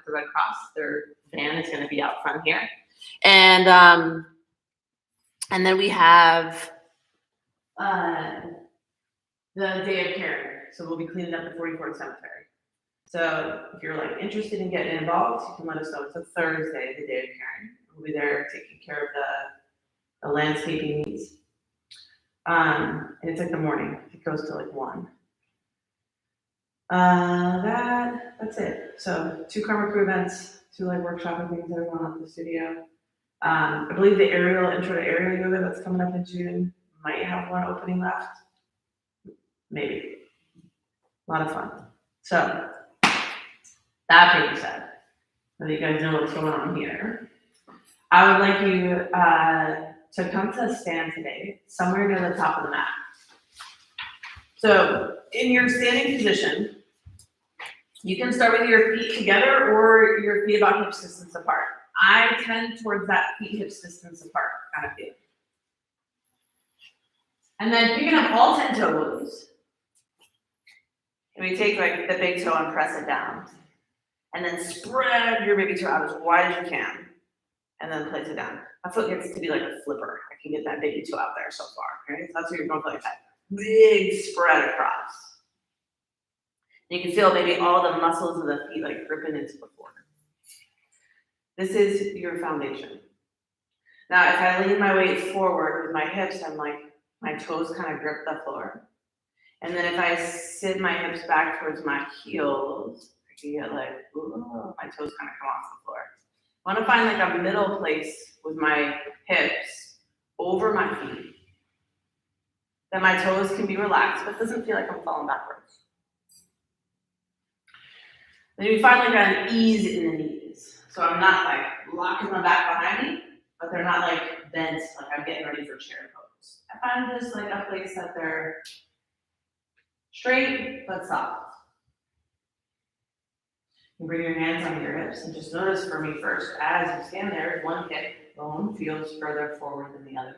the Red Cross. Their van is going to be out front here. And then we have the Day of Caring. So we'll be cleaning up the 44th Cemetery. So if you're like interested in getting involved, you can let us know. It's a Thursday, the Day of Caring. We'll be there taking care of the landscaping needs. And it's like the morning. It goes to like 1. That's it. So 2 Karma Crew events, 2 like workshop things that are going on at the studio. I believe the intro to aerial yoga that's coming up in June might have 1 opening left. Maybe. A lot of fun. So that being said, so you guys know what's going on here. I would like you to come to a stand today, somewhere near the top of the mat. So in your standing position, you can start with your feet together or your feet about hip distance apart. I tend towards that feet hip distance apart kind of feeling. And then picking up all 10 toes. And we take like the big toe and press it down. And then spread your baby toe out as wide as you can. And then place it down. My foot gets to be like a flipper. I can get that baby toe out there so far. Right? So that's what you're going for, like that big spread across. And you can feel maybe all the muscles of the feet like gripping into the floor. This is your foundation. Now, if I lean my weight forward with my hips, I'm like, my toes kind of grip the floor. And then if I sit my hips back towards my heels, I can get like, ooh, my toes kind of come off the floor. I want to find like a middle place with my hips over my feet. That my toes can be relaxed, but it doesn't feel like I'm falling backwards. Then you find like an ease in the knees. So I'm not like locking my back behind me, but they're not like bent, like I'm getting ready for chair pose. I find just like a place that they're straight but soft. You bring your hands on your hips and just notice for me first, as you stand there, one hip bone feels further forward than the other.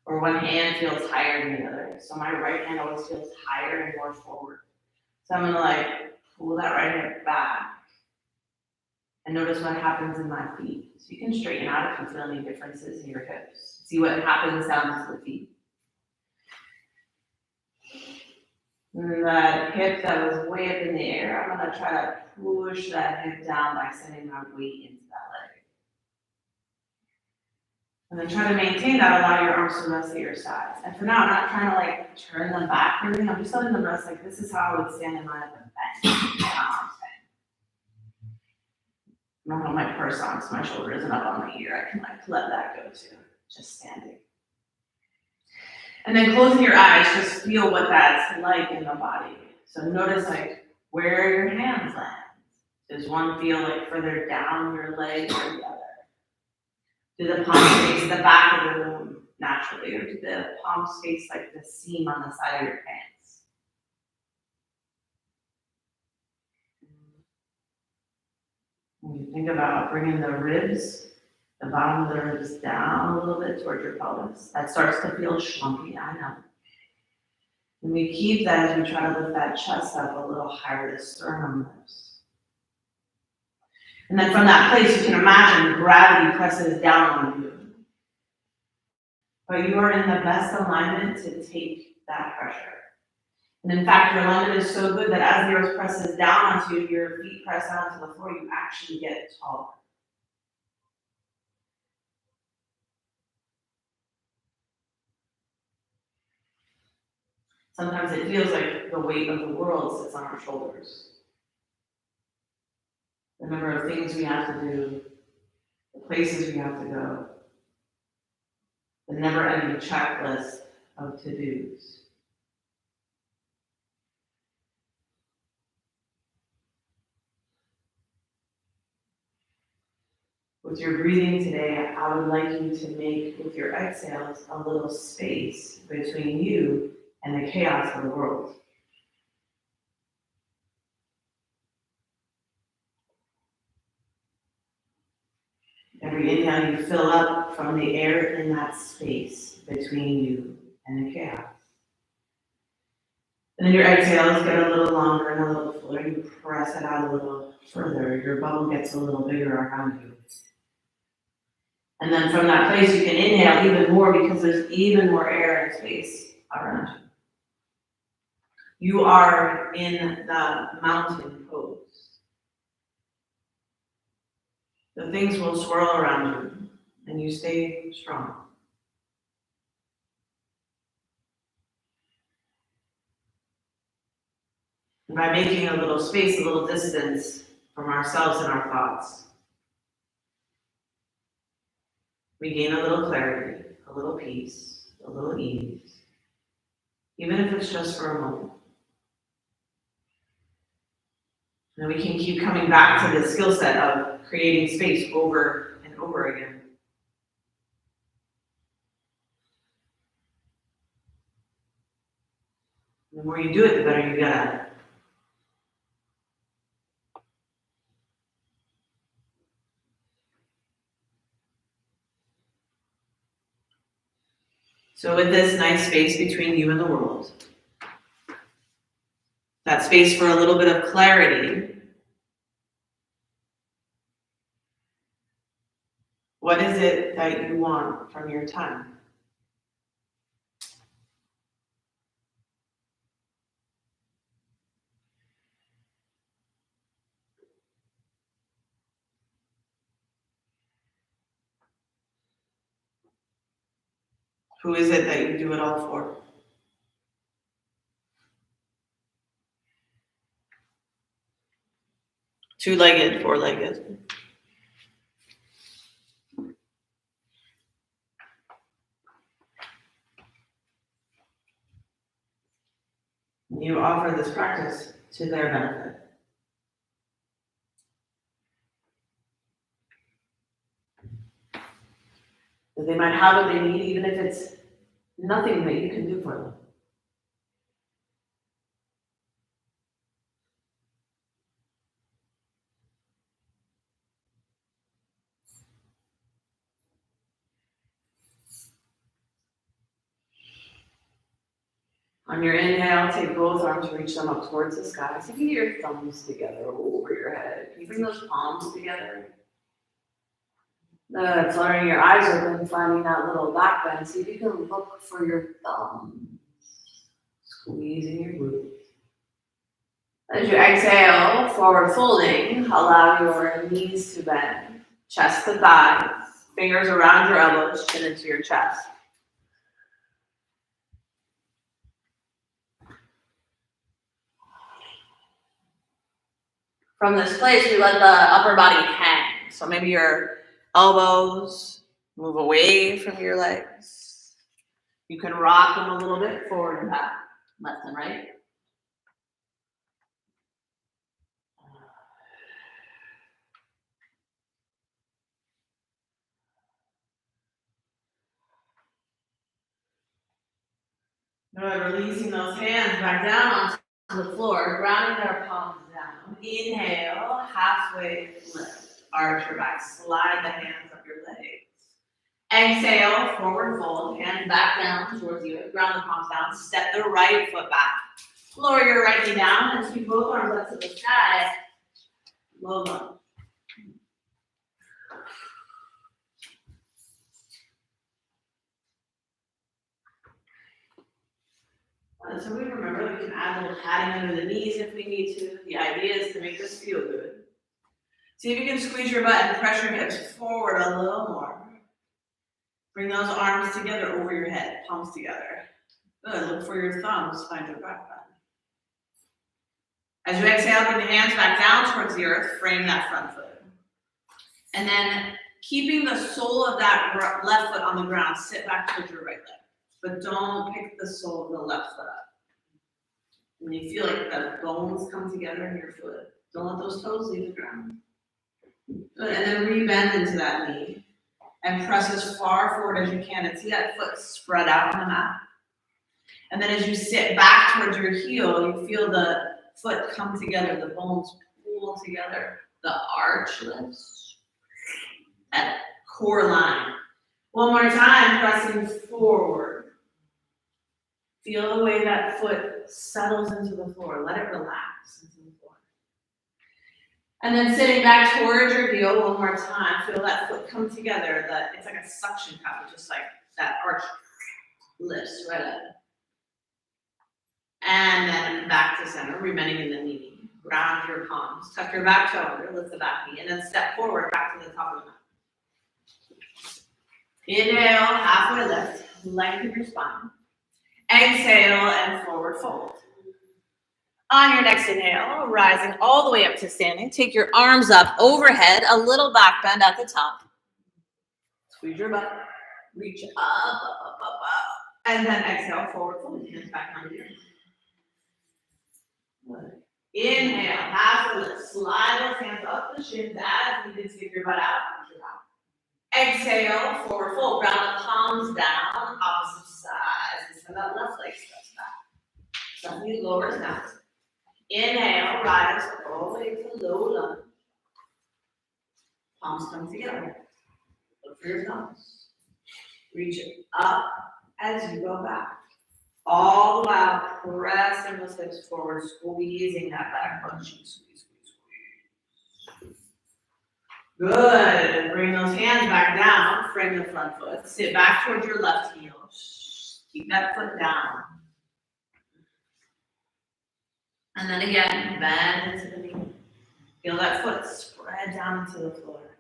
Or one hand feels higher than the other. So my right hand always feels higher and more forward. So I'm gonna like pull that right hip back and notice what happens in my feet. So you can straighten out if you feel any differences in your hips. See what happens down to the feet. And that hip that was way up in the air, I'm gonna try to push that hip down by sending my weight into that leg. And then try to maintain that, allow your arms to rest at your sides. And for now, I'm not trying to like turn them back or anything, I'm just letting them rest like this is how I would stand in my bench. I don't have my purse on, so my shoulder isn't up on my ear. I can like let that go too, just standing. And then closing your eyes, just feel what that's like in the body. So notice like where your hands land. Does one feel like further down your leg or the other? Do the palms face the back of the room naturally, or do the palms face like the seam on the side of your pants? When you think about bringing the ribs, the bottom of the ribs down a little bit towards your pelvis, that starts to feel chunky, I know. And we keep that as we try to lift that chest up a little higher, the sternum lifts. And then from that place, you can imagine gravity presses down on you. But you are in the best alignment to take that pressure. And in fact, your alignment is so good that as the earth presses down onto you, your feet press down to the floor, you actually get taller. Sometimes it feels like the weight of the world sits on our shoulders. The number of things we have to do, the places we have to go, the never-ending checklist of to-dos. With your breathing today, I would like you to make, with your exhales, a little space between you and the chaos of the world. Every inhale, you fill up from the air in that space between you and the chaos. And then your exhales get a little longer and a little fuller. You press it out a little further. Your bubble gets a little bigger around you. And then from that place, you can inhale even more because there's even more air and space around you. You are in the mountain pose. The things will swirl around you, and you stay strong. And by making a little space, a little distance from ourselves and our thoughts, we gain a little clarity, a little peace, a little ease, even if it's just for a moment. And we can keep coming back to the skill set of creating space over and over again. The more you do it, the better you get at it. So with this nice space between you and the world, that space for a little bit of clarity, what is it that you want from your time? Who is it that you do it all for? Two-legged, four-legged. You offer this practice to their benefit. That they might have what they need, even if it's nothing that you can do for them. On your inhale, take both arms, reach them up towards the sky. So you can get your thumbs together over your head. Can you bring those palms together? Fluttering your eyes open, finding that little back bend. See if you can look for your thumbs. Squeezing your glutes. As you exhale, forward folding, allow your knees to bend, chest to thighs, fingers around your elbows, chin into your chest. From this place, we let the upper body hang. So maybe your elbows move away from your legs. You can rock them a little bit forward and back, left and right. Good, releasing those hands back down onto the floor, grounding their palms down. Inhale, halfway lift, arch your back, slide the hands up your legs. Exhale, forward fold, hands back down towards you, ground the palms down, step the right foot back. Lower your right knee down and sweep both arms up to the sky. Low lunge. So we remember we can add a little padding under the knees if we need to. The idea is to make this feel good. See if you can squeeze your butt and press your hips forward a little more. Bring those arms together over your head, palms together. Good, look for your thumbs, find your back bend. As you exhale, bring the hands back down towards the earth, frame that front foot. And then keeping the sole of that left foot on the ground, sit back towards your right leg. But don't pick the sole of the left foot up. When you feel like the bones come together in your foot, don't let those toes leave the ground. Good, and then rebend into that knee. And press as far forward as you can and see that foot spread out on the mat. And then as you sit back towards your heel, you feel the foot come together, the bones pull together, the arch lifts, that core line. One more time, pressing forward. Feel the way that foot settles into the floor. Let it relax into the floor. And then sitting back towards your heel one more time. Feel that foot come together. It's like a suction cup, just like that arch lifts right up. And then back to center, remaining in the knee. Ground your palms. Tuck your back toe under, lift the back knee, and then step forward back to the top of the mat. Inhale, halfway lift, lengthen your spine. Exhale and forward fold. On your next inhale, rising all the way up to standing, take your arms up overhead, a little back bend at the top. Squeeze your butt, reach up, and then exhale, forward fold, hands back on your knee. Inhale, halfway lift, slide those hands up the shins as needed, stick your butt out, push it out. Exhale, forward fold, ground the palms down, opposite sides, and that left leg steps back. Slightly lower down. Inhale, rise all the way to low lunge. Palms come together. Look for your thumbs. Reach it up as you go back. All the while pressing those hips forward, squeezing that back butt cheek. Squeeze, squeeze, squeeze. Good. Bring those hands back down. Frame the front foot. Sit back towards your left heel. Keep that foot down. And then again, bend into the knee. Feel that foot spread down into the floor.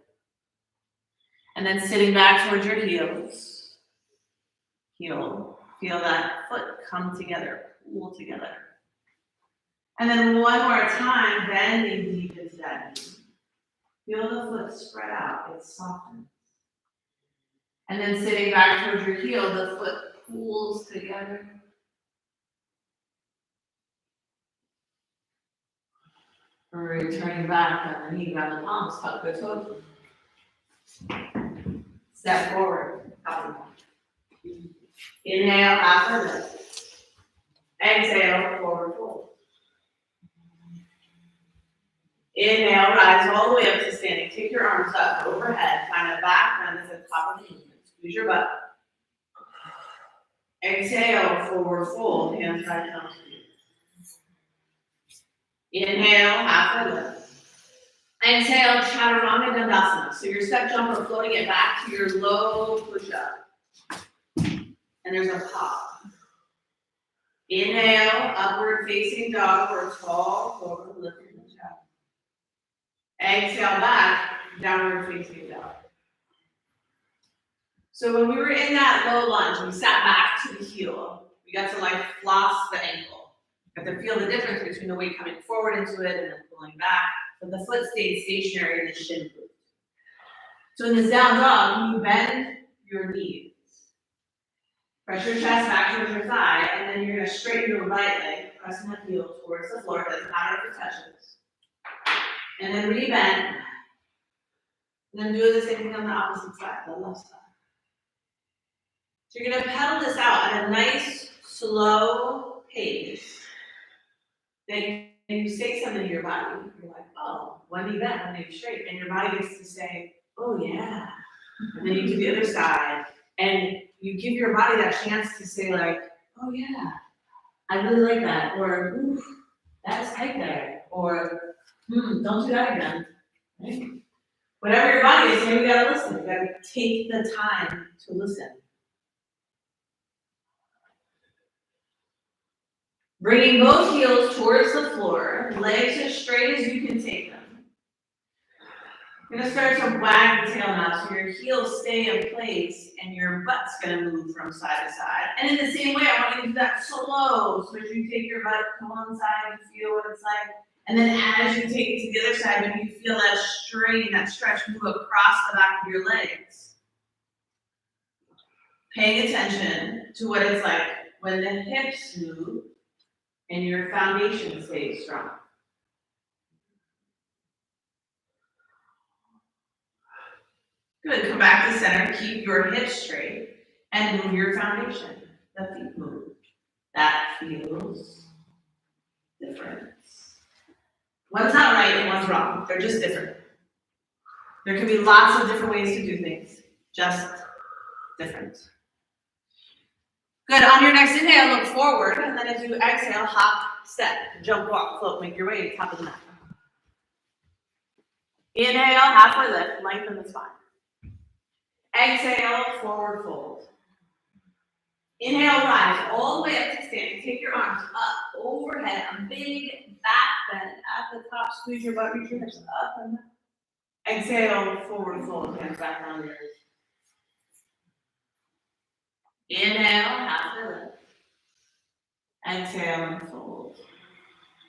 And then sitting back towards your heels. Heel. Feel that foot come together, pull together. And then one more time, bending deep into that knee. Feel the foot spread out, it softens. And then sitting back towards your heel, the foot pulls together. Returning back on the knee, grab the palms, tuck the toes. Step forward, up and down. Inhale, halfway lift. Exhale, forward fold. Inhale, rise all the way up to standing. Take your arms up overhead, find a back bend at the top of the knee. Squeeze your butt. Exhale, forward fold, hands right down to you. Inhale, halfway lift. Exhale, chaturanga dandasana. So your step jump or floating it back to your low push-up. And there's a pop. Inhale, upward facing dog or tall forward lifting the chest. Exhale back, downward facing dog. So when we were in that low lunge, we sat back to the heel. We got to like floss the ankle. You have to feel the difference between the weight coming forward into it and then pulling back. But the foot stayed stationary and the shin moved. So in this down dog, you bend your knees. Press your chest back towards your thigh, and then you're going to straighten your right leg, pressing that heel towards the floor. It doesn't matter if it touches. And then rebend. And then do the same thing on the opposite side, the left side. So you're going to pedal this out at a nice, slow pace. Then you say something to your body. You're like, oh, when do you bend? When do you straight? And your body gets to say, oh, yeah. And then you do the other side. And you give your body that chance to say like, oh yeah, I really like that, or oof, that's tight there, or don't do that again. Right? Whatever your body is saying, you gotta listen. You gotta take the time to listen. Bringing both heels towards the floor, legs as straight as you can take them. You're gonna start to wag the tail now, so your heels stay in place and your butt's gonna move from side to side. And in the same way, I want you to do that slow, so as you take your butt to one side and feel what it's like. And then as you take it to the other side, when you feel that strain, that stretch move across the back of your legs. Paying attention to what it's like when the hips move and your foundation stays strong. Good, come back to center, keep your hips straight, and move your foundation. The feet move. That feels different. One's not right and one's wrong. They're just different. There can be lots of different ways to do things, just different. Good, on your next inhale, look forward, and then as you exhale, hop, step, jump, walk, float, make your way to the top of the mat. Inhale, halfway lift, lengthen the spine. Exhale, forward fold. Inhale, rise all the way up to standing. Take your arms up, overhead, a big back bend at the top. Squeeze your butt, reach your hips up and down. Exhale, forward fold, hands back down the earth. Inhale, halfway lift. Exhale and fold.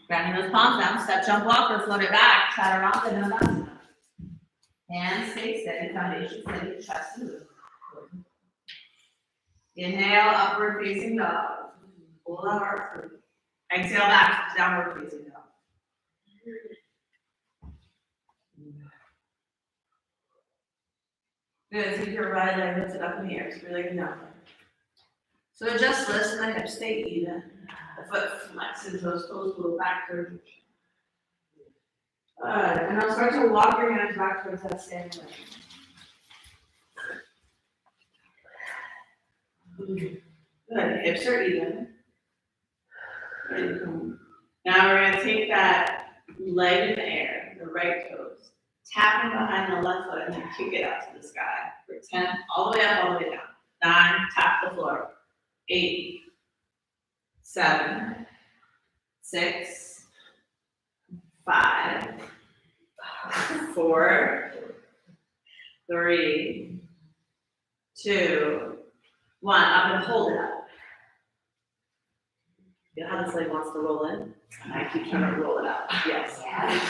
Grounding those palms down, step, jump, walk, or float it back. Chaturanga, Dandasana. Hands stay steady, foundation steady, chest and move. Inhale, upward facing dog. Pull the heart through. Exhale back, downward facing dog. Good, keep your right leg lifted up in the air, so you're laying down. So it just lifts and the hips stay even. The foot flexes, those toes go back towards your chin. Good, and now start to walk your hands back towards that standing leg. Good, hips are even. Now we're going to take that leg in the air, the right toes, tap it behind the left foot, and then kick it up to the sky for 10, all the way up, all the way down. 9, tap the floor. 8, 7, 6, 5, 4, 3, 2, 1. Up and hold it up. You know how this leg wants to roll in? I keep trying to roll it out. Yes.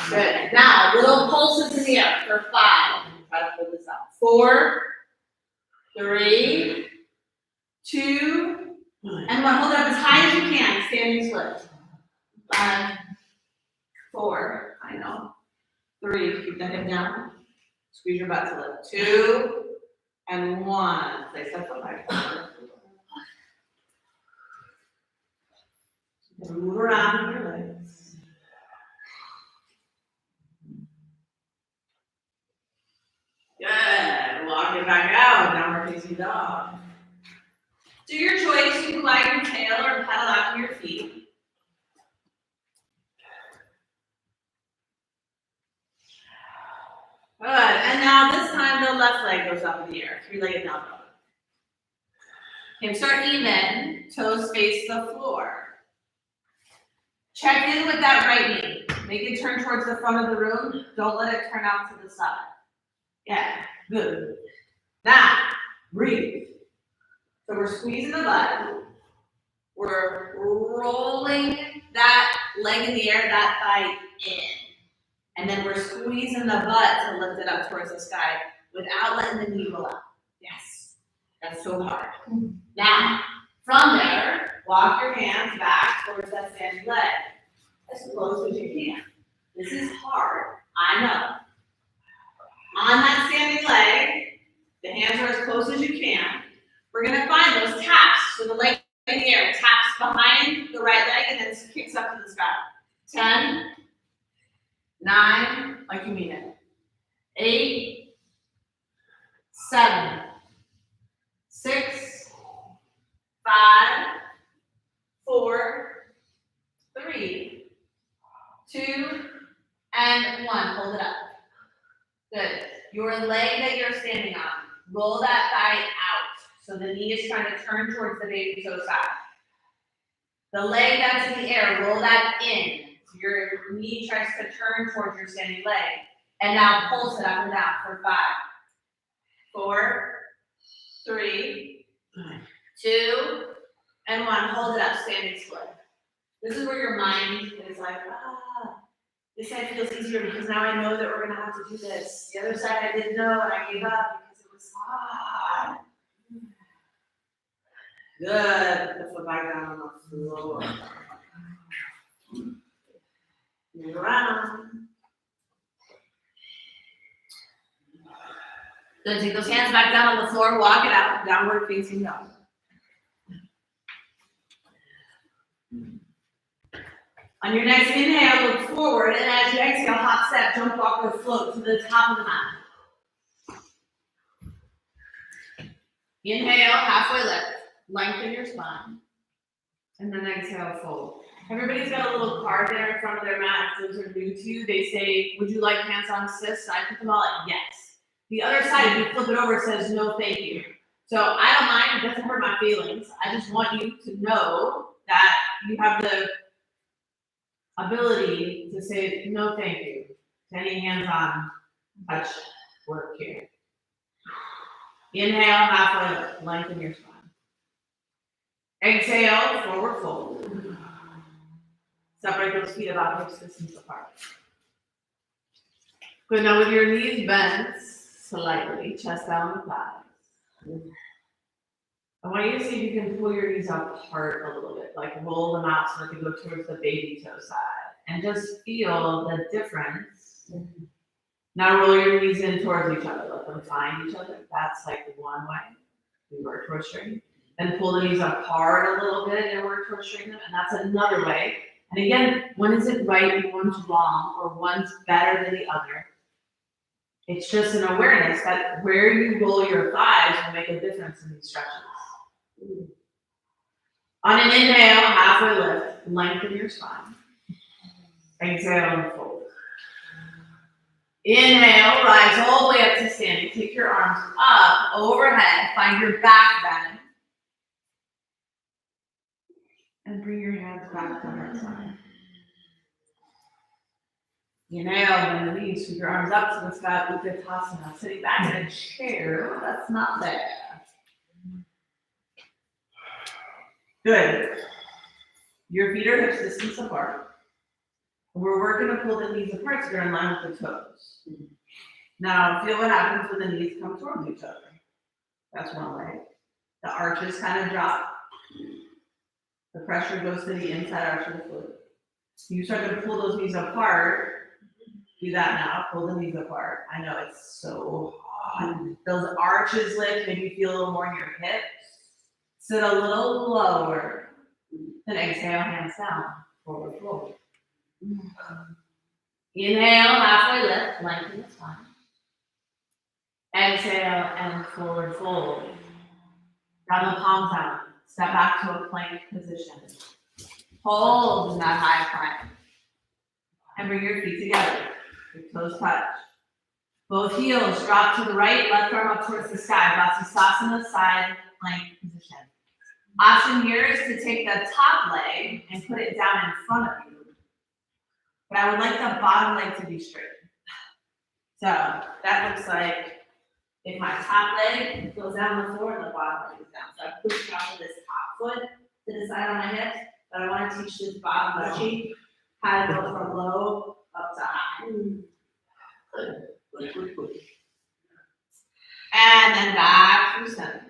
Good. Now, little pulses in the air for 5. Try to hold this out. 4, 3, 2, and 1. Hold it up as high as you can. Standing split. 5, 4. I know. 3. Keep the hip down. Squeeze your butt to lift. 2, and 1. Place that foot back. Move around your legs. Good. Walk it back out. Downward facing dog. Do your choice. You can wag your tail or pedal out to your feet. Good. And now this time the left leg goes up in the air. 3-legged down dog. Hips are even. Toes face the floor. Check in with that right knee. Make it turn towards the front of the room. Don't let it turn out to the side. Yeah, good. Now, breathe. So we're squeezing the butt. We're rolling that leg in the air, that thigh in. And then we're squeezing the butt to lift it up towards the sky without letting the knee roll out. Yes, that's so hard. Now, from there, walk your hands back towards that standing leg as close as you can. This is hard, I know. On that standing leg, the hands are as close as you can. We're going to find those taps. So the leg in the air taps behind the right leg and then kicks up to the sky. 10, 9, like you mean it. 8, 7, 6, 5, 4, 3, 2, and 1. Hold it up. Good. Your leg that you're standing on, roll that thigh out. So the knee is trying to turn towards the baby toe side. The leg that's in the air, roll that in. So your knee tries to turn towards your standing leg. And now pulse it up and down for 5, 4, 3, 2, and 1. Hold it up, standing split. This is where your mind is like, this side feels easier because now I know that we're going to have to do this. The other side I didn't know and I gave up because it was hard. Good. Put the foot back down on the floor. Move around. Good. Take those hands back down on the floor. Walk it out. Downward facing dog. On your next inhale, look forward, and as you exhale, hop, step, jump, walk, or float to the top of the mat. Inhale, halfway lift. lengthen your spine. And then exhale, fold. Everybody's got a little card there in front of their mat. Those are new to you. They say, would you like hands-on assists? I put them all at yes. The other side, if you flip it over, it says no, thank you. So I don't mind. It doesn't hurt my feelings. I just want you to know that you have the ability to say no, thank you to any hands-on touch work here. Inhale, halfway lift, lengthen your spine. Exhale, forward fold. Separate those feet about hips distance apart. Good, now with your knees bent slightly, chest down the thighs. I want you to see if you can pull your knees apart a little bit, like roll them out so that they go towards the baby toe side. And just feel the difference. Now roll your knees in towards each other, let them find each other. That's like one way. We work towards straightening. Then pull the knees apart a little bit and work towards straightening them. And that's another way. And again, one isn't right and one's wrong, or one's better than the other. It's just an awareness that where you roll your thighs will make a difference in these stretches. On an inhale, halfway lift, lengthen your spine. Exhale and fold. Inhale, rise all the way up to standing. Take your arms up, overhead, find your back bend. And bring your hands back to that side. Inhale, bend the knees, sweep your arms up to the sky, Vinyasa. Sitting back in a chair, that's not there. Good. Your feet are hips distance apart. We're working to pull the knees apart so they're in line with the toes. Now, feel what happens when the knees come towards each other. That's one way. The arches kind of drop. The pressure goes to the inside arch of the foot. You start to pull those knees apart. Do that now. Pull the knees apart. I know it's so hard. Those arches lift. Maybe feel a little more in your hips. Sit a little lower. Then exhale, hands down. Forward fold. Inhale, halfway lift. Lengthen the spine. Exhale and forward fold. Round the palms out. Step back to a plank position. Hold in that high plank. And bring your feet together. Your toes touch. Both heels drop to the right, left arm up towards the sky. Vinyasa side plank position. Option here is to take the top leg and put it down in front of you. But I would like the bottom leg to be straight. So that looks like if my top leg goes down the floor and the bottom leg is down. So I push off of this top foot to the side on my hips, but I want to teach this bottom butt cheek how to go from low up to high. Good. And then back through center.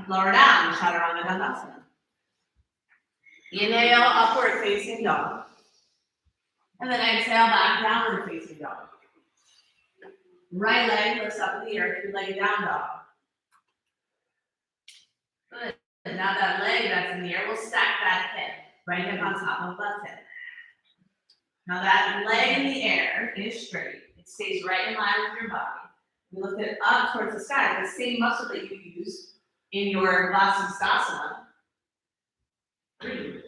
Lower down, chaturanga dandasana. Inhale, upward facing dog. And then exhale, back downward facing dog. Right leg lifts up in the air, three-legged down dog. Good. And now that leg that's in the air, we'll stack that hip. Right hip on top of left hip. Now that leg in the air is straight. It stays right in line with your body. We lift it up towards the sky, the same muscle that you use in your Vinyasa. Breathe.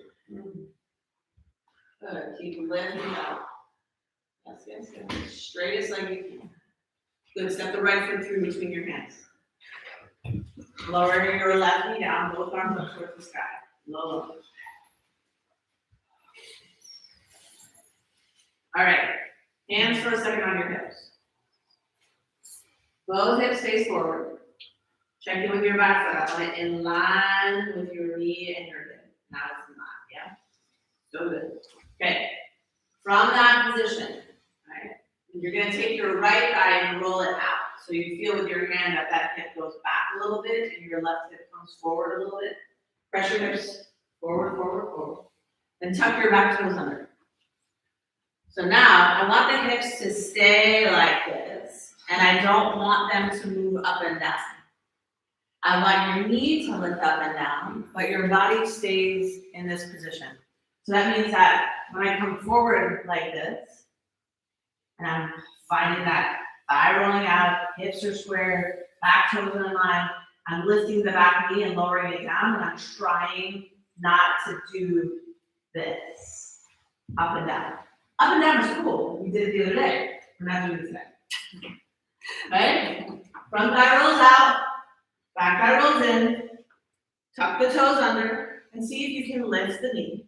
Good. Keep lifting up. Yes. Straightest leg you can. Good. Step the right foot through between your hands. Lower your left knee down, both arms up towards the sky. Low. All right. Hands for a second on your hips. Both hips face forward. Check in with your back foot. I want it in line with your knee and your hip. Now it's in line, yeah? So good. Okay. From that position, right, you're going to take your right thigh and roll it out. So you feel with your hand that that hip goes back a little bit and your left hip comes forward a little bit. Press your hips forward. Then tuck your back toes under. So now I want the hips to stay like this, and I don't want them to move up and down. I want your knee to lift up and down, but your body stays in this position. So that means that when I come forward like this, and I'm finding that thigh rolling out, hips are square, back toes in line, I'm lifting the back knee and lowering it down, and I'm trying not to do this. Up and down. Up and down is cool. We did it the other day. We're not doing it today. Right? Front thigh rolls out, back thigh rolls in, tuck the toes under, and see if you can lift the knee.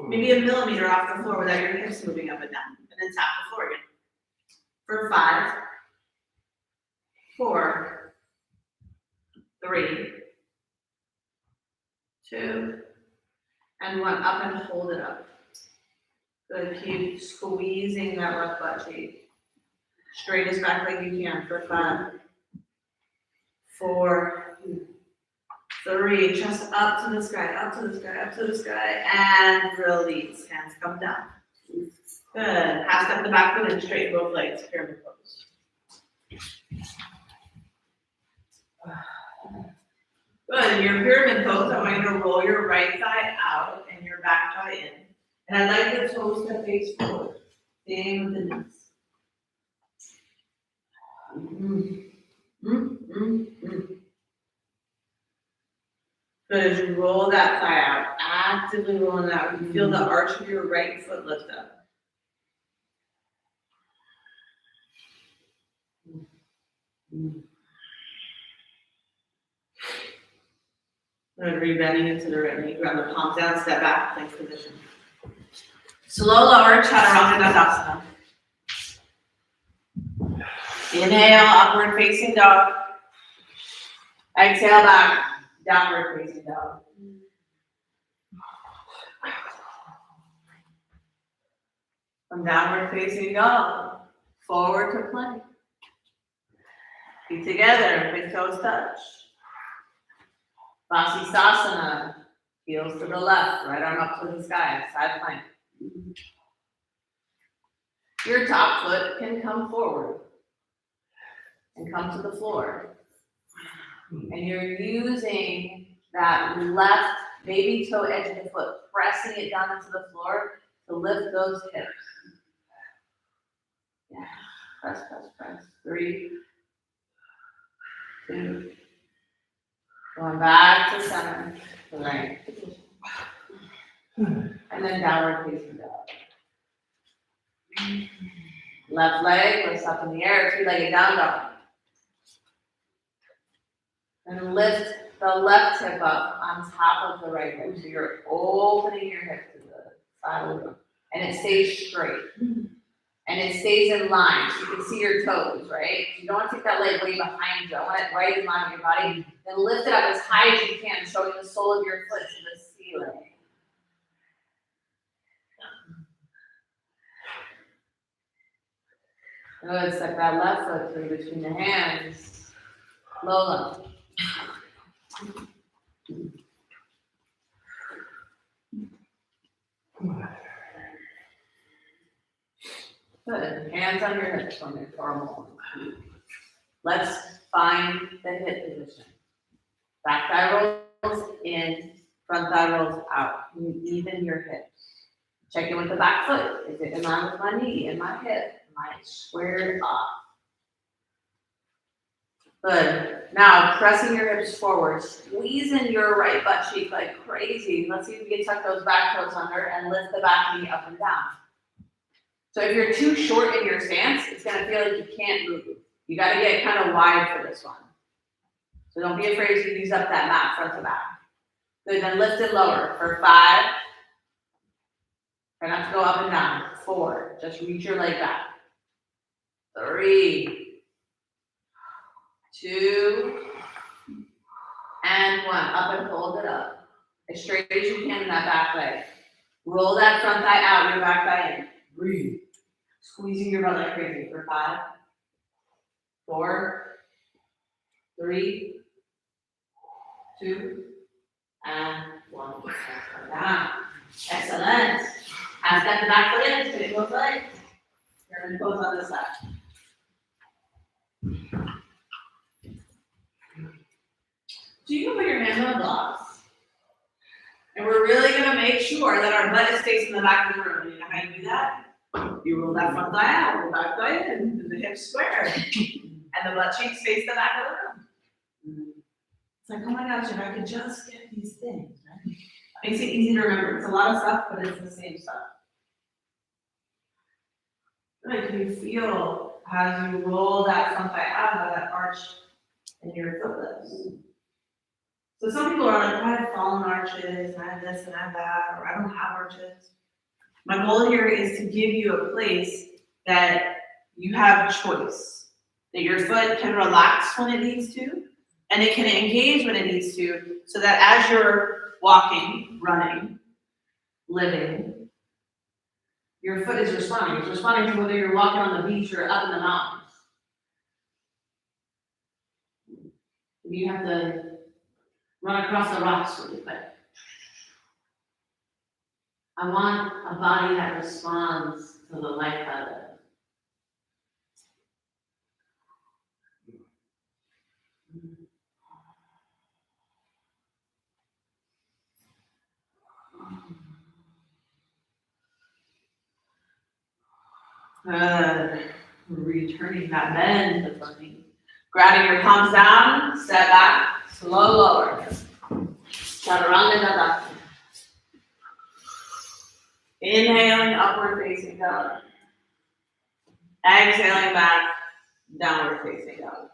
Maybe a millimeter off the floor without your hips moving up and down. And then tap the floor again. For 5, 4, 3, 2, and 1. Up and hold it up. Good. Keep squeezing that left butt cheek. Straight as back like you can for 5, 4, 3. Chest up to the sky, up to the sky, up to the sky, and release. Hands come down. Good. Half step the back foot and straighten both legs. Pyramid pose. Good. In your pyramid pose, I want you to roll your right thigh out and your back thigh in. And I'd like the toes to face forward. Same with the knees. Good. As you roll that thigh out, actively rolling it out, you feel the arch of your right foot lift up. Good. Rebending into the right knee. Grab the palms down, step back, plank position. Slow lower, chaturanga dandasana. Inhale, upward facing dog. Exhale back, downward facing dog. From downward facing dog, forward to plank. Feet together, big toes touch. Vasisthasana, heels to the left, right arm up to the sky, side plank. Your top foot can come forward and come to the floor. And you're using that left baby toe edge of the foot, pressing it down into the floor to lift those hips. Yeah, press, press, press. 3, 2, going back to center, right. And then downward facing dog. Left leg lifts up in the air, 3-legged down dog. And lift the left hip up on top of the right hip. So you're opening your hip to the side of the room. And it stays straight. And it stays in line. So you can see your toes, right? You don't want to take that leg way behind you. I want it right in line with your body. Then lift it up as high as you can, showing the sole of your foot to the ceiling. Good. Step that left foot through between the hands. Low. Good. Hands on your hips from your formal. Let's find the hip position. Back thigh rolls in, front thigh rolls out. You even your hips. Check in with the back foot. Is it in line with my knee and my hip? Am I squared off? Good. Now, pressing your hips forward, squeezing your right butt cheek like crazy. Let's see if we can tuck those back toes under and lift the back knee up and down. So if you're too short in your stance, it's going to feel like you can't move. You got to get kind of wide for this one. So don't be afraid to use up that mat front to back. Good. Then lift it lower for 5. Try not to go up and down. 4. Just reach your leg back. 3. 2, and 1. Up and hold it up. As straight as you can in that back leg. Roll that front thigh out, your back thigh in. Breathe. Squeezing your butt like crazy for 5, 4, 3, 2, and 1. Down. Excellent. Half step the back foot in, straight both legs. Pyramid pose on this side. So you can put your hands on blocks. And we're really going to make sure that our butt is facing the back of the room. You know how you do that? You roll that front thigh out, roll back thigh in, and the hips square. And the butt cheeks face the back of the room. It's like, oh my gosh, if I could just get these things, right? Makes it easy to remember. It's a lot of stuff, but it's the same stuff. Like, can you feel as you roll that front thigh out, how that arch in your foot lifts? So some people are like, I have fallen arches, and I have this and I have that, or I don't have arches. My goal here is to give you a place that you have a choice, that your foot can relax when it needs to, and it can engage when it needs to, so that as you're walking, running, living, your foot is responding. It's responding to whether you're walking on the beach or up in the mountains. You have to run across the rocks really quick. I want a body that responds to the life I live. Returning that bend to something. Grabbing your palms down, step back, slow lower. Chaturanga Dandasana. Inhaling, upward facing dog. Exhaling back, downward facing dog.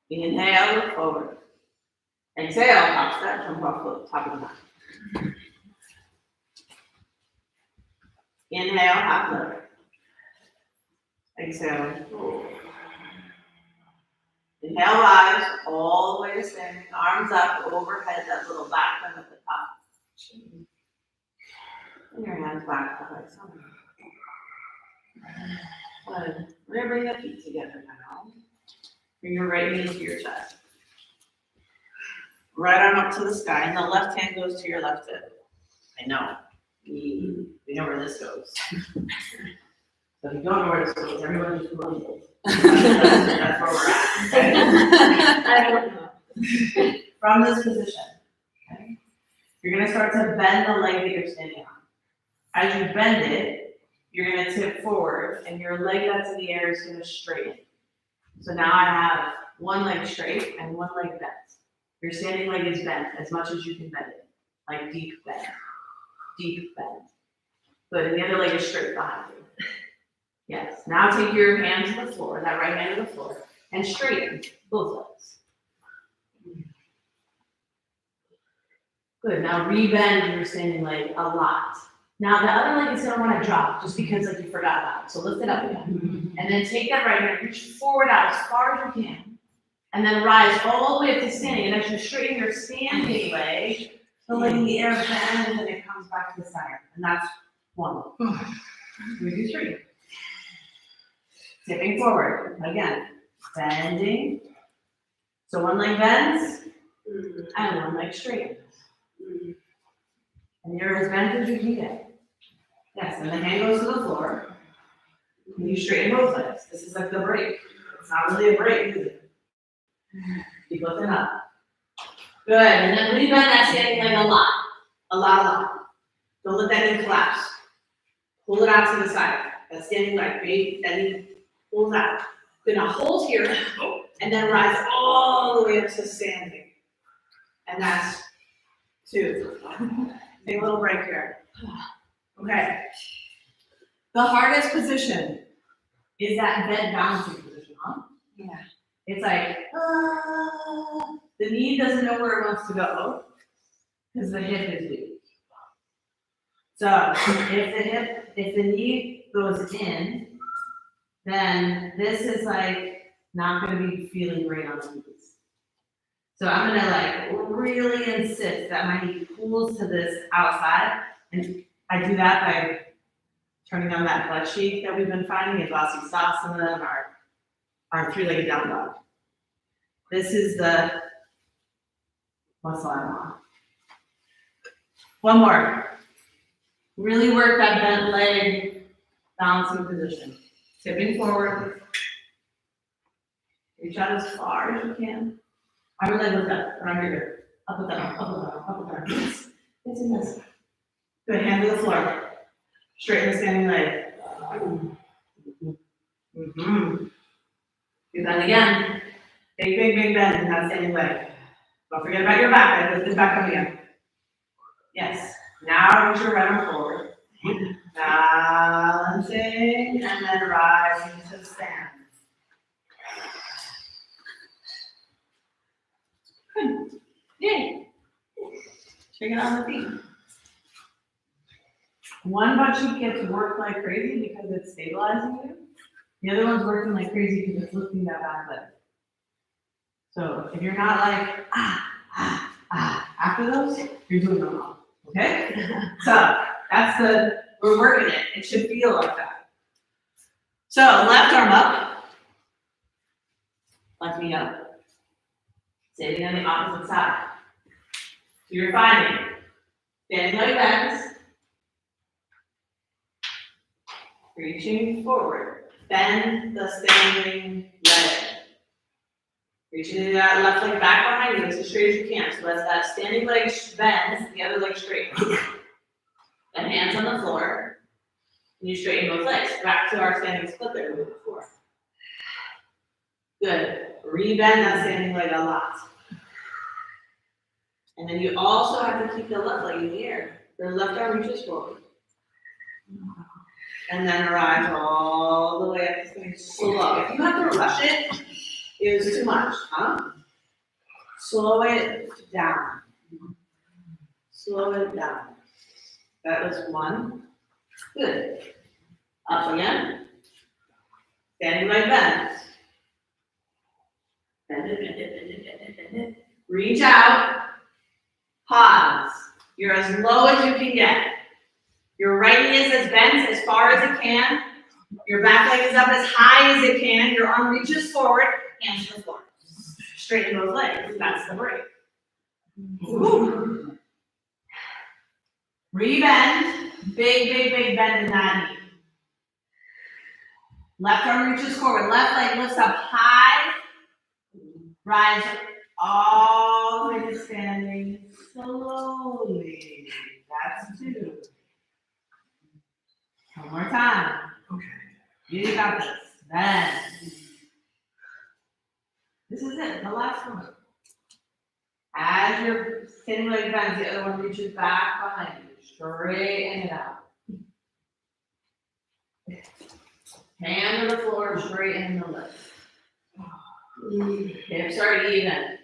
Inhale, look forward. Exhale, top step, jump off the top of the mat. Inhale, half lift. Exhale. Inhale, rise all the way to standing. Arms up, overhead, that little back bend at the top. And your hands back like so. Good. We're going to bring the feet together now. Bring your right knee to your chest. Right arm up to the sky, and the left hand goes to your left hip. I know. We know where this goes. So if you don't know where this goes, everyone just rumbles. That's where we're at. Okay? I don't know. From this position, okay? You're going to start to bend the leg that you're standing on. As you bend it, you're going to tip forward, and your leg that's in the air is going to straighten. So now I have one leg straight and one leg bent. Your standing leg is bent as much as you can bend it, like deep bend. Deep bend. Good, and the other leg is straight behind you. Yes, now take your hand to the floor, that right hand to the floor, and straighten both legs. Good, now rebend your standing leg a lot. Now the other leg is gonna wanna drop just because like you forgot about it, so lift it up again. And then take that right hand, reach forward out as far as you can, and then rise all the way up to standing, and as you straighten your standing leg, the leg in the air bends, and it comes back to the center, and that's one. We do three. Tipping forward, again, bending. So one leg bends, and one leg straightens. And you're as bent as you can get. Yes, and the hand goes to the floor. And you straighten both legs. This is like the break. It's not really a break, is it? Keep lifting up. Good, and then rebend that standing leg a lot. A lot. Don't let that knee collapse. Pull it out to the side. That standing leg, baby, that knee pulls out. Good, now hold here, and then rise all the way up to standing. And that's two. Take a little break here. Okay. The hardest position is that bed balancing position, huh? Yeah. It's like, the knee doesn't know where it wants to go because the hip is weak. So if the knee goes in, then this is like not going to be feeling great on the knees. So I'm going to like really insist that my knee pulls to this outside, and I do that by turning on that butt cheek that we've been finding in Vinyasa and our three-legged down dog. This is the muscle I want. One more. Really work that bent leg balancing position. Tipping forward. Reach out as far as you can. Arm and leg lift up, around your ear. Up and down, up and down, up and down. Yes, yes. Good, hand to the floor. Straighten the standing leg. Do that again. Big, big, big bend in that standing leg. Don't forget about your back. Lift this back up again. Yes. Now reach your right arm forward. Balancing and then rising to stand. Good. Yay. Check it on the feet. One butt cheek gets worked like crazy because it's stabilizing you. The other one's working like crazy because it's lifting that back leg. So if you're not like, after those, you're doing them wrong. Okay? So we're working it. It should feel like that. So left arm up. Left knee up. Sitting on the opposite side. So you're finding standing leg bends. Reaching forward. Bend the standing leg. Reaching that left leg back behind you as straight as you can. So that's that standing leg bends, the other leg straight. Then hands on the floor. And you straighten both legs. Back to our standing split there we did before. Good. Rebend that standing leg a lot. And then you also have to keep the left leg in the air. The left arm reaches forward. And then arrive all the way up to something slow. If you have to rush it, it was too much, huh? Slow it down. Slow it down. That was one. Good. Up again. Standing leg bends. Bend it, bend it, bend it, bend it, bend it. Reach out. Pause. You're as low as you can get. Your right knee is as bent as far as it can. Your back leg is up as high as it can. Your arm reaches forward, hands to the floor. Straighten those legs. That's the break. Woo. Rebend. Big, big, big bend in that knee. Left arm reaches forward. Left leg lifts up high. Rise all the way to standing slowly. That's two. One more time. Okay. You got this. Bend. This is it, the last one. As your standing leg bends, the other one reaches back behind you. Straighten it out. Hand to the floor, straighten the leg. Hips are even.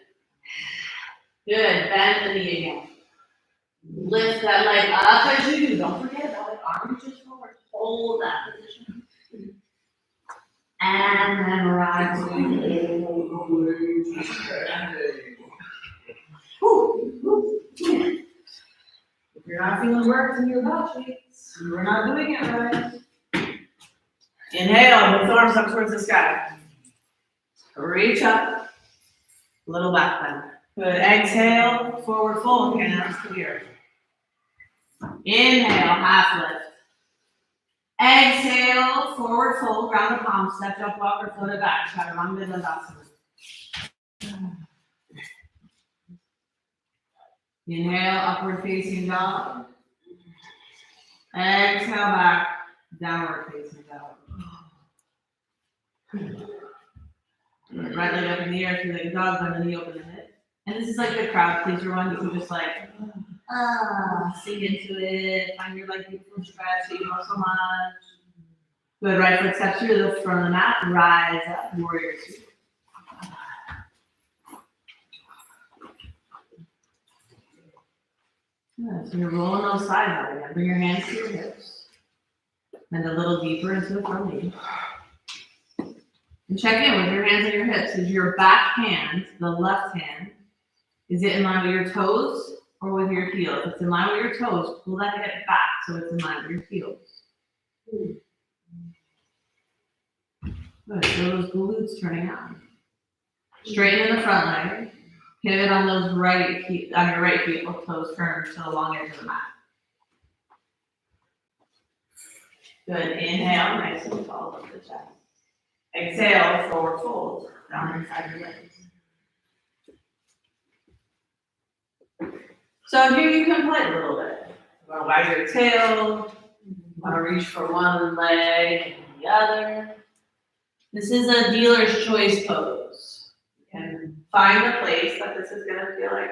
Good. Bend the knee again. Lift that leg up as you do. Don't forget about it. Arm reaches forward. Hold that position. And then rise. If you're not feeling work in your butt cheeks, you're not doing it right. Inhale, both arms up towards the sky. Reach up. Little back bend. Good. Exhale, forward fold, hands to the earth. Inhale, half lift. Exhale, forward fold, ground the palms, step, jump, walk, or float it back. Chaturanga Dandasana. Inhale, upward facing dog. Exhale back, downward facing dog. Right leg up in the air, feel like a dog, bend the knee, open the hip. And this is like the crowd pleaser one. You can just like, sing into it, find your like beautiful stretch that you know so much. Good, right foot steps through the front of the mat, rise up, warrior two. Good, so you're rolling those sides out again. Bring your hands to your hips. And a little deeper into the front knee. And check in with your hands on your hips. Is your back hand, the left hand, is it in line with your toes or with your heels? If it's in line with your toes, pull that hip back so it's in line with your heels. Good, feel those glutes turning on. Straighten in the front leg. Pivot on those right feet, on your right heel, toes turn to the long edge of the mat. Good, inhale, nice and tall up the chest. Exhale, forward fold, down inside your legs. So here you can play a little bit. You want to wag your tail, you want to reach for one leg and the other. This is a dealer's choice pose. You can find a place that this is gonna feel like,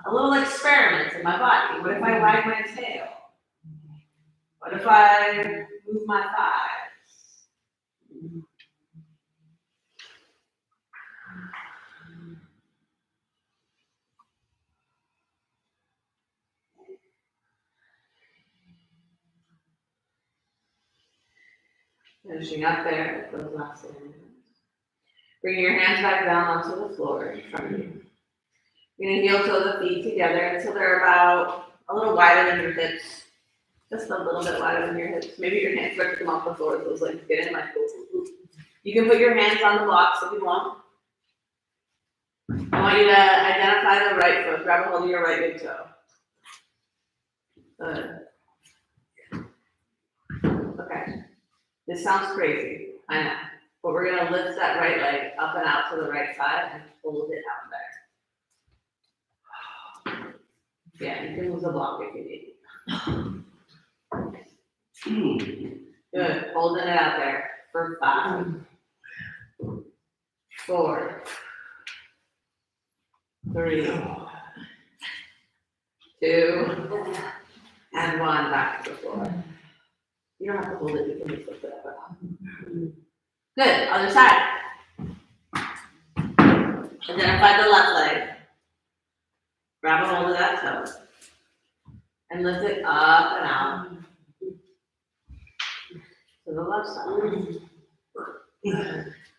a little experiment in my body. What if I wag my tail? What if I move my thighs? Finishing up there, those last hands. Bring your hands back down onto the floor in front of you. You're gonna heel toe the feet together until they're about a little wider than your hips. Just a little bit wider than your hips. Maybe your hands start to come off the floor, so those legs get in like ooh. You can put your hands on the blocks if you want. I want you to identify the right foot. Grab a hold of your right big toe. Good. Okay. This sounds crazy, I know. But we're gonna lift that right leg up and out to the right side and hold it out there. Yeah, you can move the block if you need. Good, holding it out there for 5, 4, 3, 2, and 1, back to the floor. You don't have to hold it, you can just lift it up. Good, other side. Identify the left leg. Grab a hold of that toe. And lift it up and out. To the left side.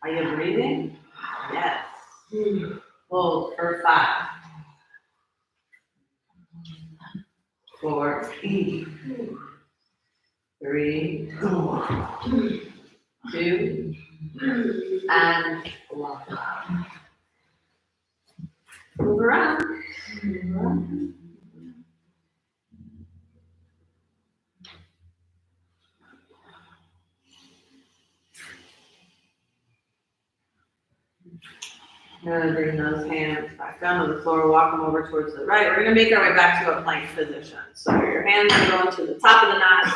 Are you breathing? Yes. Hold for 5, 4, 3, 2, and 1. Move around. You're gonna bring those hands back down to the floor, walk them over towards the right. We're gonna make our way back to a plank position. So your hands are going to the top of the mat.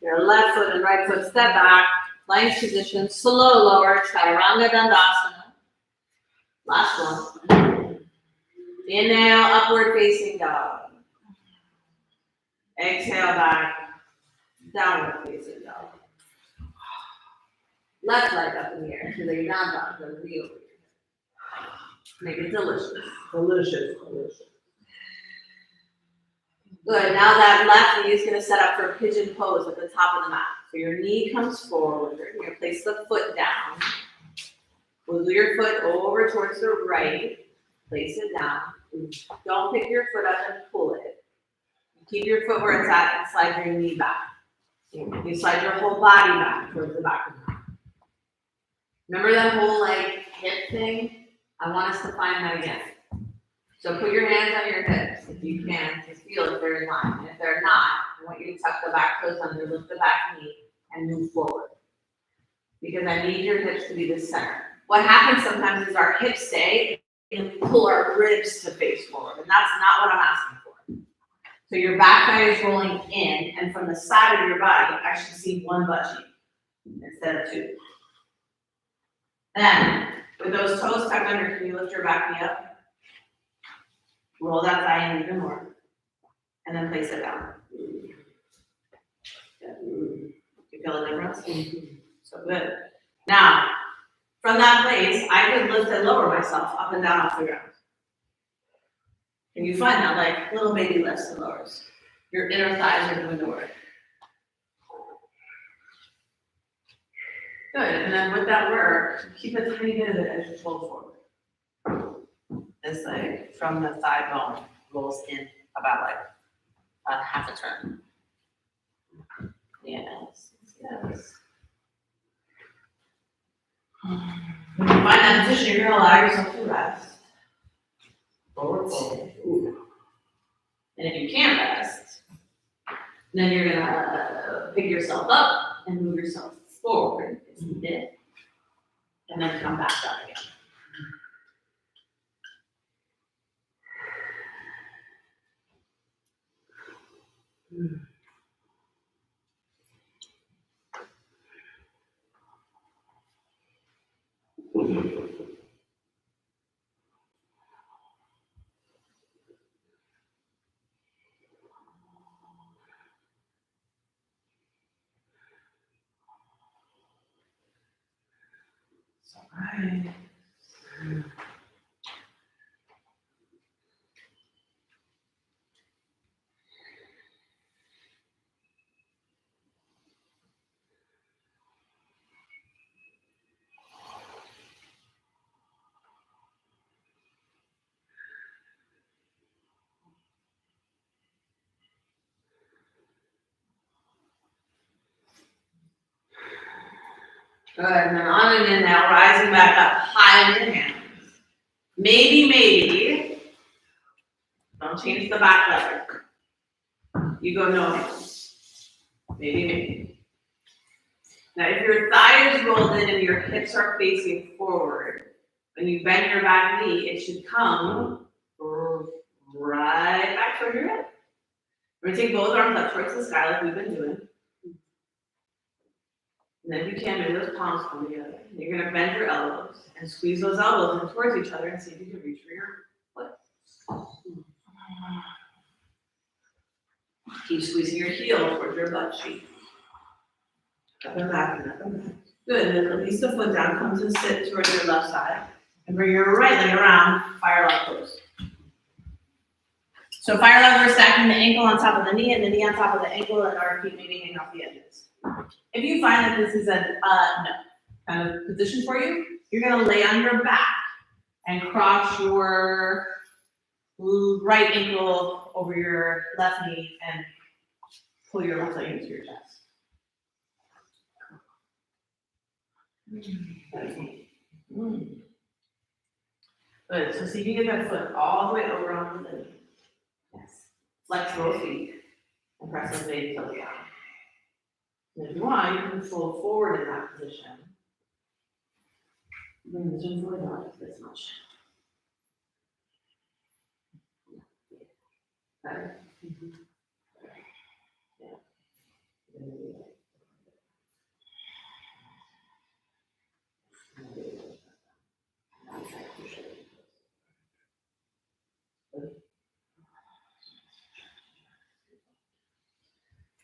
Your left foot and right foot step back. Plank position, slow lower, Chaturanga Dandasana. Last one. Inhale, upward facing dog. Exhale back, downward facing dog. Left leg up in the air, so lay down dog, so knee over. Make it delicious. Delicious. Good, now that left knee is gonna set up for a pigeon pose at the top of the mat. So your knee comes forward, you're gonna place the foot down. Wiggle your foot over towards the right, place it down. Don't pick your foot up and pull it. Keep your foot where it's at and slide your knee back. You slide your whole body back towards the back of the mat. Remember that whole like hip thing? I want us to find that again. So put your hands on your hips if you can to feel if they're in line. And if they're not, I want you to tuck the back toes under, lift the back knee, and move forward. Because I need your hips to be the center. What happens sometimes is our hips stay and we pull our ribs to face forward, and that's not what I'm asking for. So your back thigh is rolling in, and from the side of your body, I should see 1 butt cheek instead of 2. Then, with those toes tucked under, can you lift your back knee up? Roll that thigh in even more. And then place it down. You feel a difference? So good. Now, from that place, I could lift and lower myself up and down off the ground. Can you find that, like, little baby lifts and lowers? Your inner thighs are doing the work. Good, and then with that work, keep a tiny bit of it as you fold forward. This leg from the thigh bone rolls in about like a half a turn. Yes. When you find that position, you're gonna allow yourself to rest. Forward fold. And if you can't rest, then you're gonna pick yourself up and move yourself forward as you did, and then come back down again. Alright. Good, and then on and in now, rising back up, high on your hands. Maybe, don't change the back leg. You go no hands. Maybe. Now, if your thigh is rolled in and your hips are facing forward, when you bend your back knee, it should come right back toward your hip. We're gonna take both arms up towards the sky like we've been doing. And then if you can, maybe those palms come together. And you're gonna bend your elbows and squeeze those elbows in towards each other and see if you can reach for your foot. Keep squeezing your heel towards your butt cheek. Up and back and up and back. Good, and then release the foot down, come to sit towards your left side. And bring your right leg around, fire log pose. So fire log, we're stacking the ankle on top of the knee and the knee on top of the ankle and our feet maybe hang off the edges. If you find that this is a no kind of position for you, you're gonna lay on your back and cross your right ankle over your left knee and pull your left leg into your chest. Good, so see if you get that foot all the way over onto the knee. Yes. Flex both feet and press those big toes down. And if you want, you can fold forward in that position. Bring the chin forward, not this much. Better? Mm-hmm. Yeah.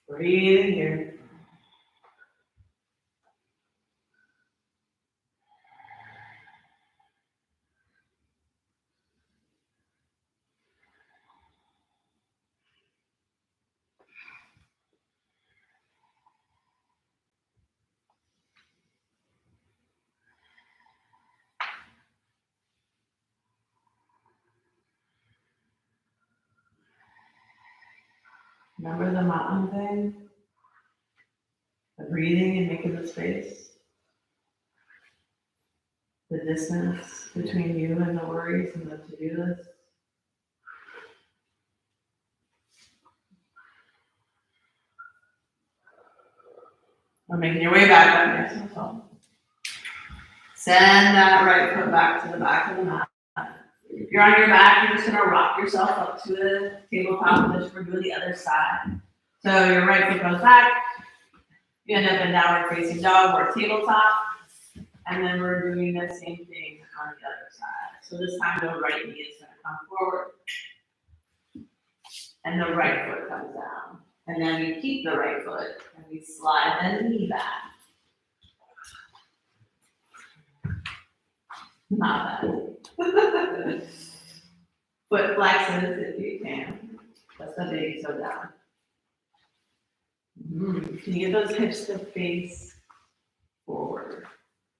Breathe in here. Remember the mountain thing? The breathing and making the space? The distance between you and the worries and the to-do list? Or making your way back up nice and tall. Send that right foot back to the back of the mat. If you're on your back, you're just gonna rock yourself up to a tabletop position. We're doing the other side. So your right foot goes back. You end up in downward facing dog or tabletop. And then we're doing the same thing on the other side. So this time the right knee is gonna come forward. And the right foot comes down. And then we keep the right foot and we slide the knee back. Not bad. Foot flexes if you can. That's the big toe down. Can you get those hips to face forward?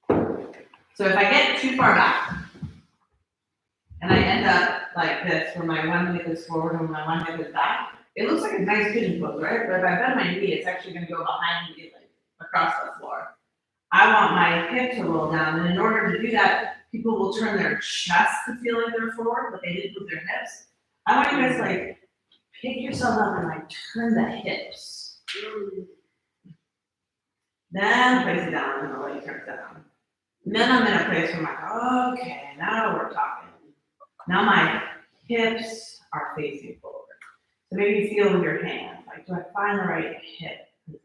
So if I get too far back and I end up like this, where my one hip is forward and my one hip is back, it looks like a nice pigeon pose, right? But if I bend my knee, it's actually going to go behind me, like across the floor. I want my hip to roll down, and in order to do that, people will turn their chest to feel like they're forward, but they didn't move their hips. I want you guys like pick yourself up and like turn the hips. Then place it down and the leg turns down. And then I'm in a place where I'm like, okay, now we're talking. Now my hips are facing forward. So maybe feel with your hands, like, do I find the right hip position?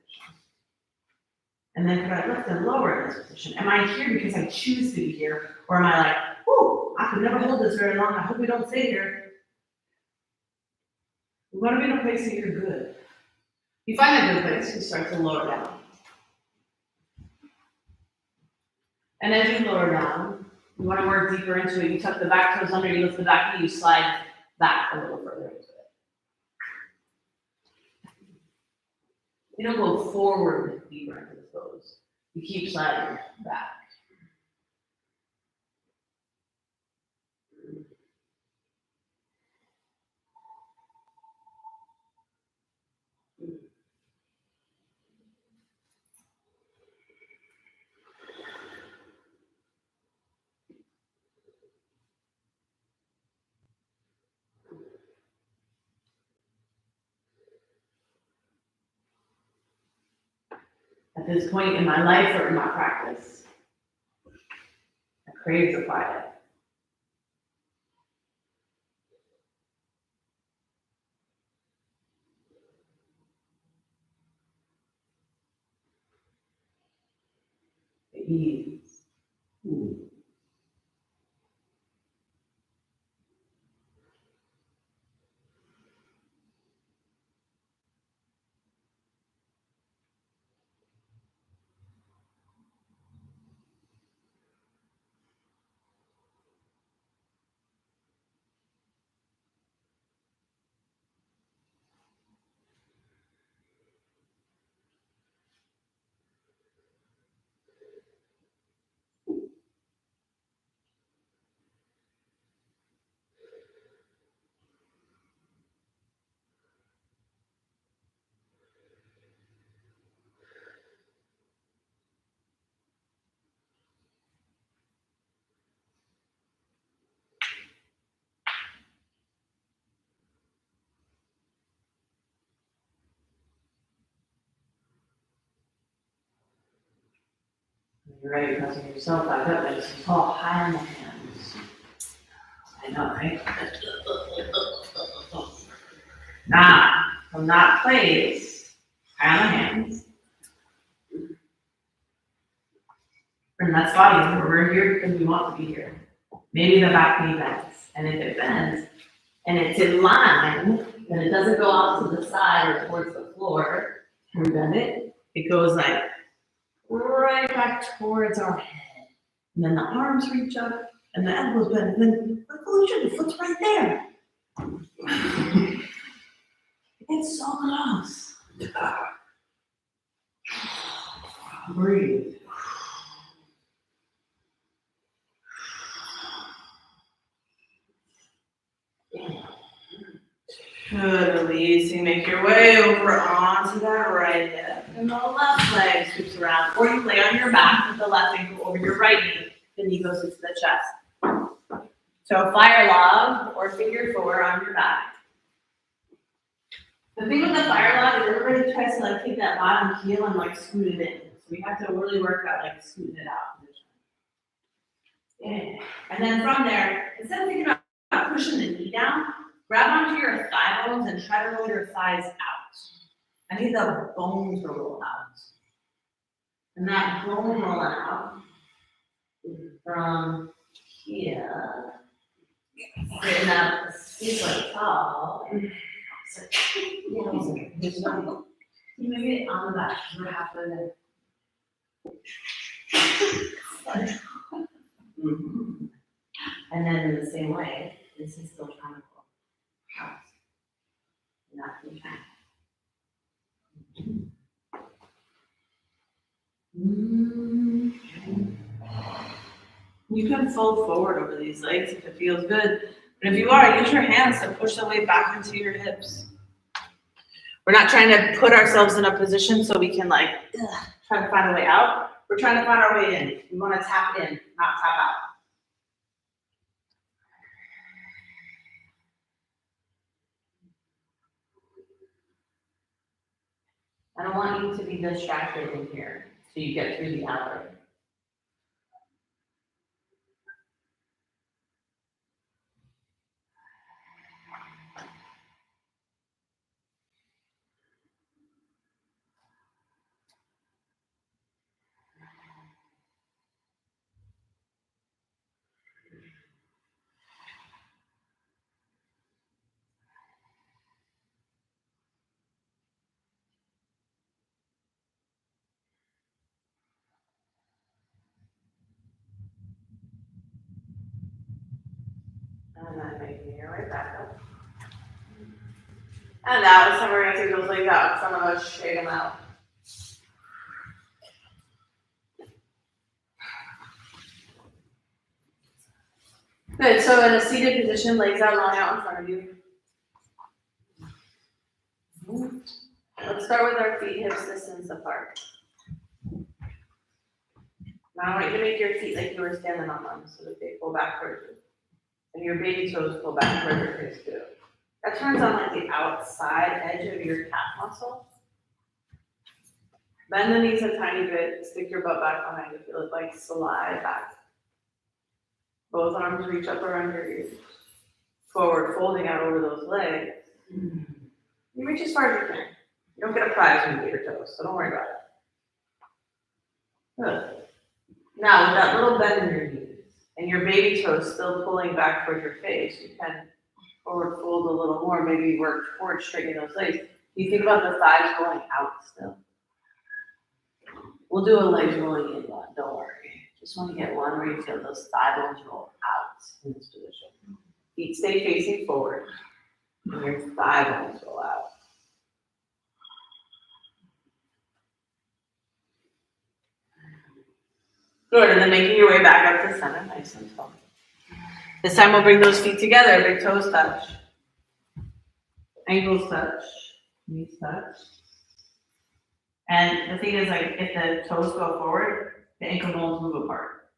And then could I lift and lower in this position? Am I here because I choose to be here? Or am I like, whoo, I could never hold this very long. I hope we don't stay here. We want to be in a place that you're good. You find a good place, you start to lower down. And as you lower down, you want to work deeper into it. You tuck the back toes under, you lift the back knee, you slide back a little further into it. You don't go forward deeper into the toes. You keep sliding back. At this point in my life or in my practice, I crave the quiet. The ease. You're ready, pressing yourself back up, nice and tall, high on the hands. I know, right? Now, from that place, high on the hands. Bring that body over. We're here because we want to be here. Maybe the back knee bends. And if it bends, and it's in line, then it doesn't go off to the side or towards the floor. Can we bend it? It goes like right back towards our head. And then the arms reach up and the elbows bend. And then, holy shit, the foot's right there. It's so close. Breathe. Good, releasing. Make your way over onto that right hip. And the left leg scoops around. Or you lay on your back with the left ankle over your right knee. The knee goes into the chest. So fire log or figure four on your back. The thing with the fire log is everybody tries to like take that bottom heel and like scoot it in. So we have to really work at like scooting it out. Yeah. And then from there, instead of thinking about pushing the knee down, grab onto your thigh bones and try to roll your thighs out. I need the bones to roll out. And that bone rolling out from here, sitting up, six like tall. You make it on the back. We're half of it. And then in the same way, this is still trying to go out. Not too fast. You can fold forward over these legs if it feels good. But if you are, use your hands to push the weight back into your hips. We're not trying to put ourselves in a position so we can like try to find a way out. We're trying to find our way in. We want to tap in, not tap out. I don't want you to be distracted in here so you get through the hour. And then making your way back up. And now this time we're gonna take those legs out. Some of us straighten them out. Good, so in a seated position, legs out, long out in front of you. Let's start with our feet hips distance apart. Now I want you to make your feet like you were standing on them so that they pull back towards you. And your baby toes pull back towards your face too. That turns on like the outside edge of your calf muscle. Bend the knees a tiny bit, stick your butt back behind you, feel it like slide back. Both arms reach up around your ears. Forward, folding out over those legs. You reach as far as you can. You don't get a prize when you get your toes, so don't worry about it. Good. Now, with that little bend in your knees, and your baby toes still pulling back towards your face, you can forward fold a little more, maybe work towards straightening those legs. You think about the thighs rolling out still. We'll do a legs rolling in one, don't worry. Just want to get one where you feel those thigh bones roll out in this position. Feet stay facing forward, and your thigh bones roll out. Good, and then making your way back up to center, nice and tall. This time we'll bring those feet together, big toes touch. Ankles touch, knees touch. And the thing is, like, if the toes go forward, the ankle bones move apart.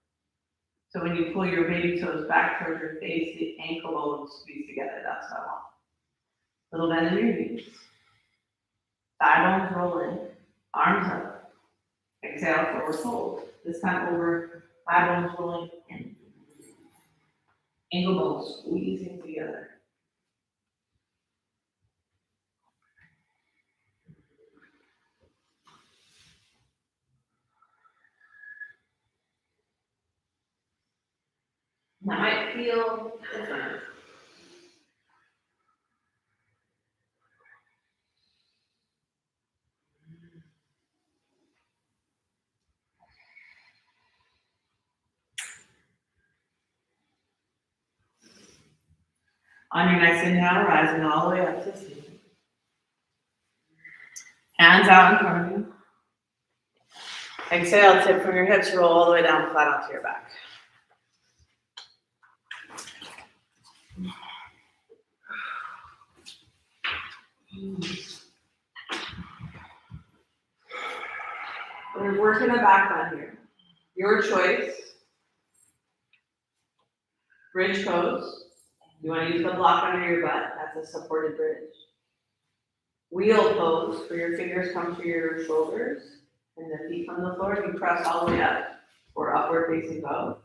So when you pull your baby toes back towards your face, the ankle bones squeeze together. That's what I want. Little bend in your knees. Thigh bones roll in, arms up. Exhale, forward fold. This time over, thigh bones rolling in. Ankle bones squeezing together. That might feel different. On your next inhale, rising all the way up to seated. Hands out in front of you. Exhale, tip from your hips, roll all the way down flat onto your back. We're working the back bend here. Your choice. Bridge pose. You want to use the block under your butt. That's a supported bridge. Wheel pose, where your fingers come to your shoulders and the feet from the floor. You press all the way up or upward facing bow.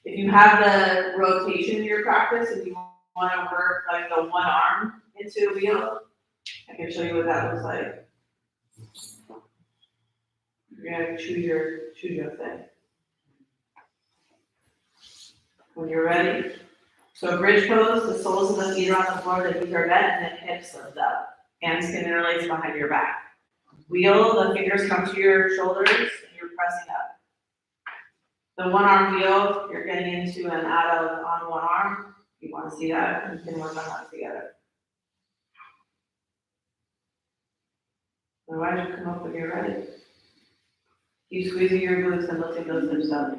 If you have the rotation in your practice and you want to work like the one arm into a wheel, I can show you what that looks like. You're gonna choose your thing. When you're ready. So bridge pose, the soles of the feet are on the floor, the knees are bent, and then hips lift up. Hands can interlace behind your back. Wheel, the fingers come to your shoulders, and you're pressing up. The one arm wheel, you're getting into and out of on one arm. You want to see that, you can work on that together. Otherwise, you come up when you're ready. Keep squeezing your glutes and lifting those hips up.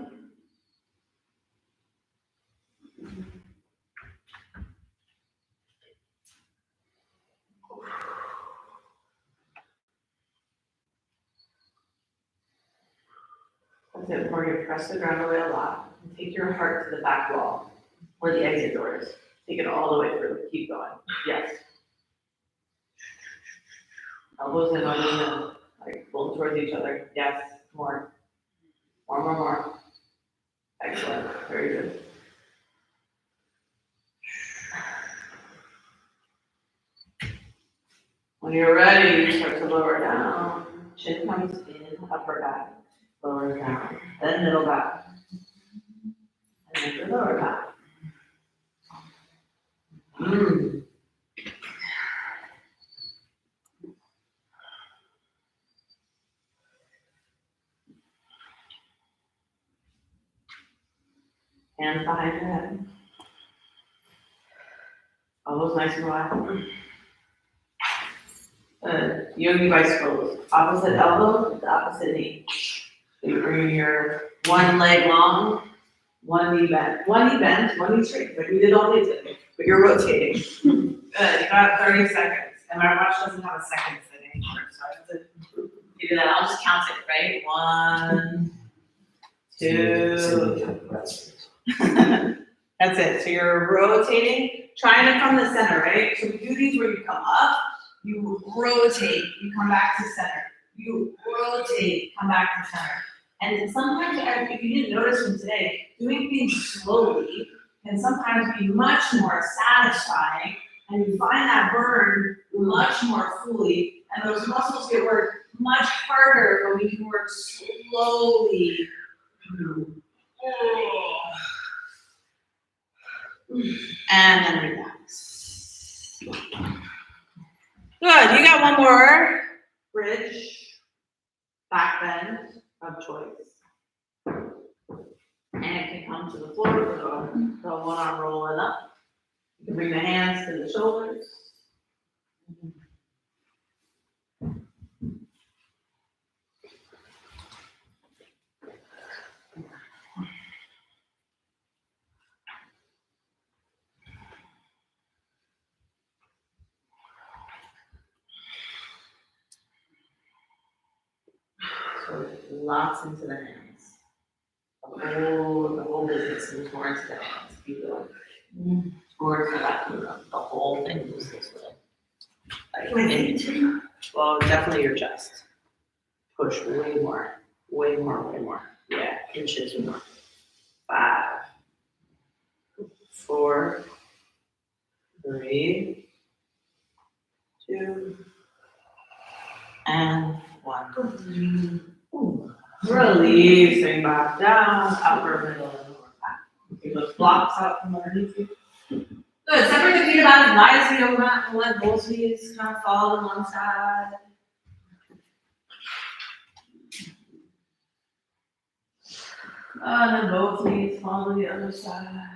That's it. We're going to press the ground away a lot. And take your heart to the back wall, where the exit door is. Take it all the way through. Keep going. Yes. Elbows in, like pull towards each other. Yes. More. More. Excellent. Very good. When you're ready, you start to lower down. Chin comes in, upper back. Lower down. Then middle back. And then your lower back. Hands behind your head. Elbows nice and wide. Yogi bicycles. Opposite elbow, the opposite knee. So you bring your one leg long, one knee bent, one knee straight. Like we did all day today, but you're rotating. Good. You got 30 seconds. And my watch doesn't have a second thing anymore, so I have to do that. I'll just count it, right? 1, 2. That's it. So you're rotating, trying to from the center, right? So we do these where you come up, you rotate, you come back to center. You rotate, come back to center. And sometimes, if you didn't notice from today, doing things slowly can sometimes be much more satisfying, and you find that burn much more fully, and those muscles get worked much harder when we can work slowly. And then relax. Good, you got one more. Bridge, back bend of choice. And it can come to the floor, so one arm rolling up. You can bring the hands to the shoulders. So lots into the hands. The whole business moves more into the hands. If you will. More to that, the whole thing moves this way. Well, definitely your chest. Push way more. Yeah, inches more. 5, 4, 3, 2, and 1. Releasing back down, upper, middle, and lower back. You lift blocks out from underneath you. Good. Separate the feet about as wide as the yoga mat and let both knees kind of fall to one side. And then both knees fall to the other side.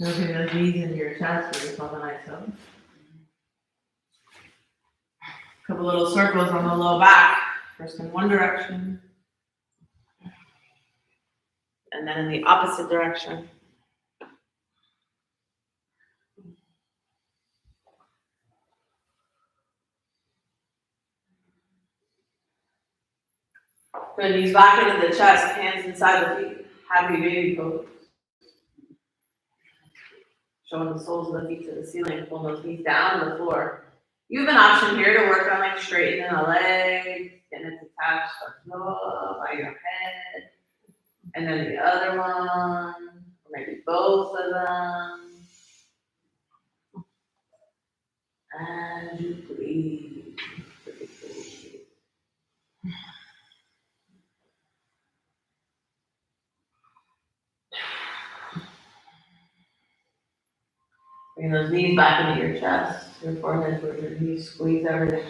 Moving those knees into your chest, we call the nice hug. Couple little circles on the low back. First in one direction. And then in the opposite direction. Good, knees back into the chest, hands inside the feet. Happy baby pose. Showing the soles of the feet to the ceiling, pull those knees down to the floor. You have an option here to work on like straightening the legs, getting it detached by your head. And then the other one, or maybe both of them. And you breathe. Bring those knees back into your chest, your forehead towards your knees, squeeze everything.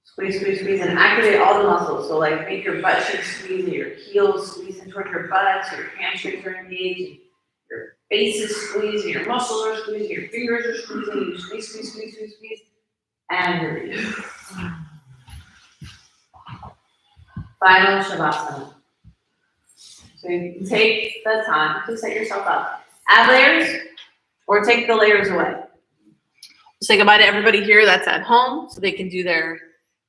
Squeeze, and activate all the muscles. So like make your butt cheeks squeeze and your heels squeeze in towards your butt, so your hamstrings are engaged, your face is squeezing, your muscles are squeezing, your fingers are squeezing, you squeeze, and release. Final Shavasana. So you can take the time to set yourself up. Add layers, or take the layers away. Say goodbye to everybody here that's at home, so they can do their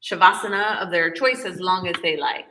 Shavasana of their choice as long as they like.